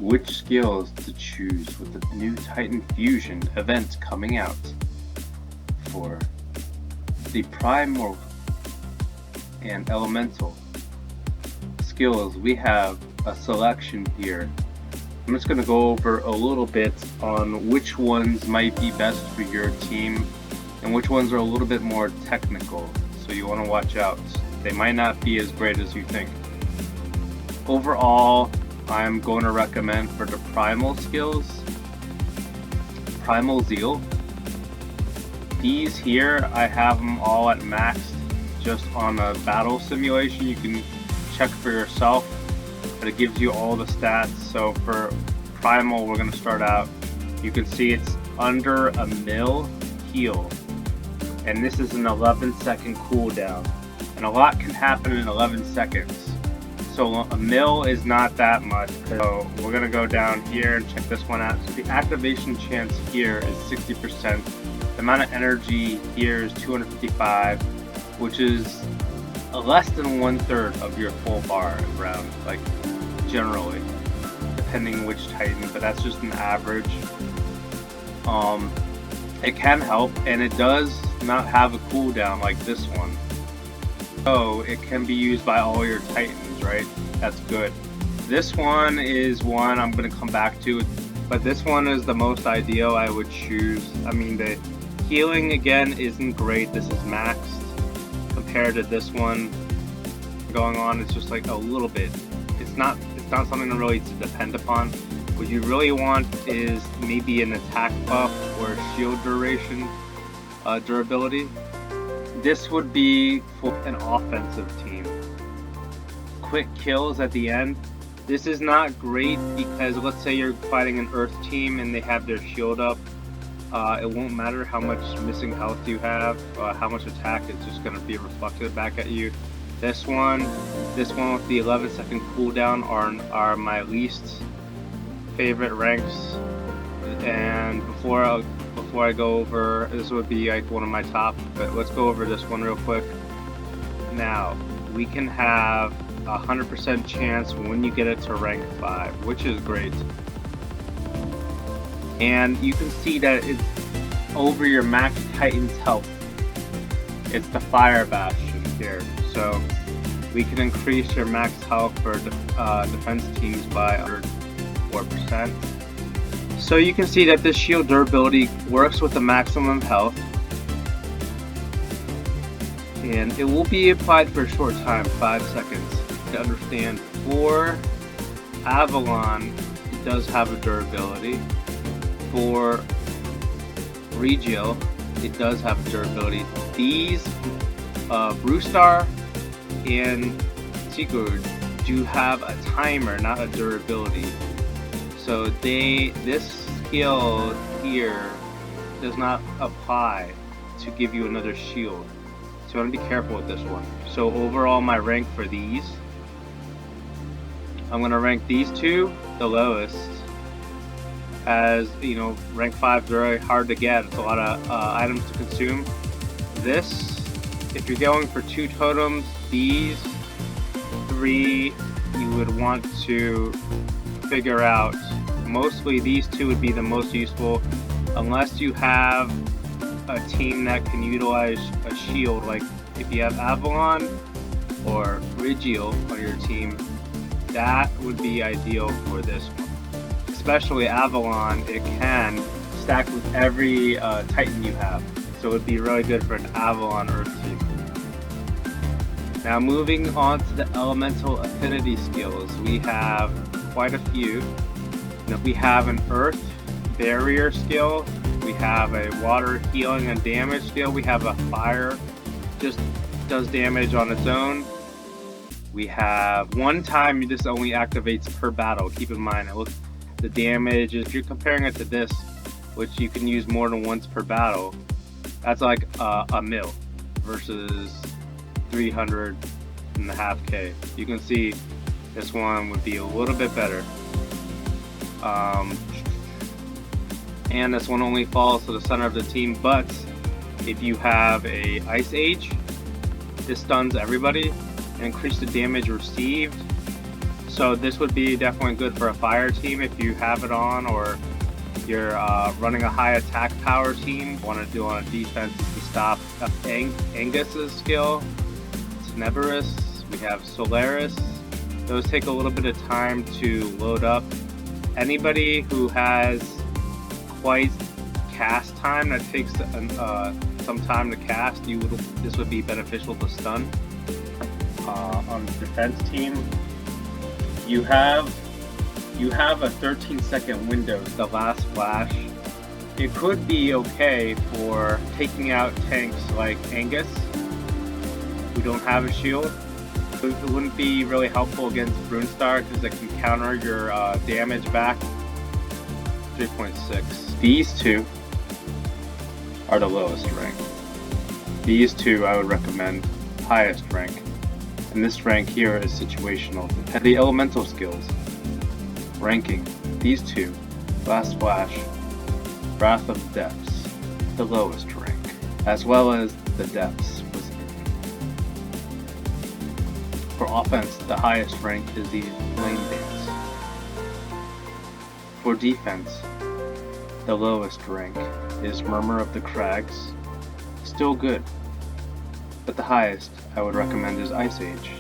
which skills to choose with the new Titan Fusion event coming out. For the Primal and Elemental skills, we have a selection here. I'm just going to go over a little bit on which ones might be best for your team and which ones are a little bit more technical, so you want to watch out. They might not be as great as you think. Overall, I'm going to recommend for the Primal skills, Primal Zeal. These here, I have them all at max, just on a battle simulation. You can check for yourself, but it gives you all the stats. So for Primal, we're going to start out. You can see it's under a mil heal, and this is an 11-second cooldown, and a lot can happen in 11 seconds. So a mil is not that much. So we're going to go down here and check this one out. So the activation chance here is 60%. The amount of energy here is 255, which is less than 1/3 of your full bar round, like generally, depending which Titan, but that's just an average. It can help, and it does not have a cooldown like this one. So it can be used by all your Titans, right? That's good. This one is one I'm going to come back to, but this one is the most ideal I would choose. I mean, the healing again isn't great. This is maxed compared to this one going on. It's just like a little bit. It's not something really to depend upon. What you really want is maybe an attack buff or shield duration, durability. This would be for an offensive team. Quick kills at the end. This is not great because let's say you're fighting an earth team and they have their shield up. It won't matter how much missing health you have, how much attack, it's just going to be reflected back at you. This one with the 11-second cooldown are my least favorite ranks. And before I go over, this would be like one of my top, but let's go over this one real quick. Now, we can have 100% chance when you get it to rank 5, which is great. And you can see that it's over your max Titan's health. It's the Fire Bastion here. So we can increase your max health for defense teams by 4%. So you can see that this shield durability works with the maximum health, and it will be applied for a short time, 5 seconds. To understand, for Avalon, it does have a durability. For Regil, it does have a durability. These, Brewstar and Sigurd, do have a timer, not a durability. So this skill here does not apply to give you another shield. So I want to be careful with this one. So overall, my rank for these, I'm going to rank these two the lowest. As you know, rank 5 is very hard to get. It's a lot of items to consume. This, if you're going for 2 totems, these 3 you would want to figure out. Mostly these 2 would be the most useful, unless you have a team that can utilize a shield. Like if you have Avalon or Regil on your team, that would be ideal for this one. Especially Avalon, it can stack with every Titan you have, so it would be really good for an Avalon Earth team. Now moving on to the elemental affinity skills, we have quite a few. Now, we have an Earth barrier skill, we have a water healing and damage skill, we have a fire, just does damage on its own. We have one time this only activates per battle. Keep in mind, the damage, if you're comparing it to this, which you can use more than once per battle, that's like a mil versus 300.5k. You can see this one would be a little bit better. And this one only falls to the center of the team, but if you have a Ice Age, this stuns everybody and increases the damage received. So this would be definitely good for a fire team if you have it on, or you're running a high attack power team. Want to do on a defense to stop Angus's skill. Neverus, we have Solaris. Those take a little bit of time to load up. Anybody who has quite cast time, that takes some time to cast, this would be beneficial to stun. On the defense team, you have a 13-second window, the last flash. It could be okay for taking out tanks like Angus, who don't have a shield. It wouldn't be really helpful against Brunestar because it can counter your damage back. 3.6. These two are the lowest rank. These two I would recommend highest rank. And this rank here is situational. The elemental skills. Ranking. These two. Last Flash. Wrath of the Depths. The lowest rank. As well as the Depths. For offense, the highest rank is the Flame Dance. For defense, the lowest rank is Murmur of the Crags. Still good, but the highest I would recommend is Ice Age.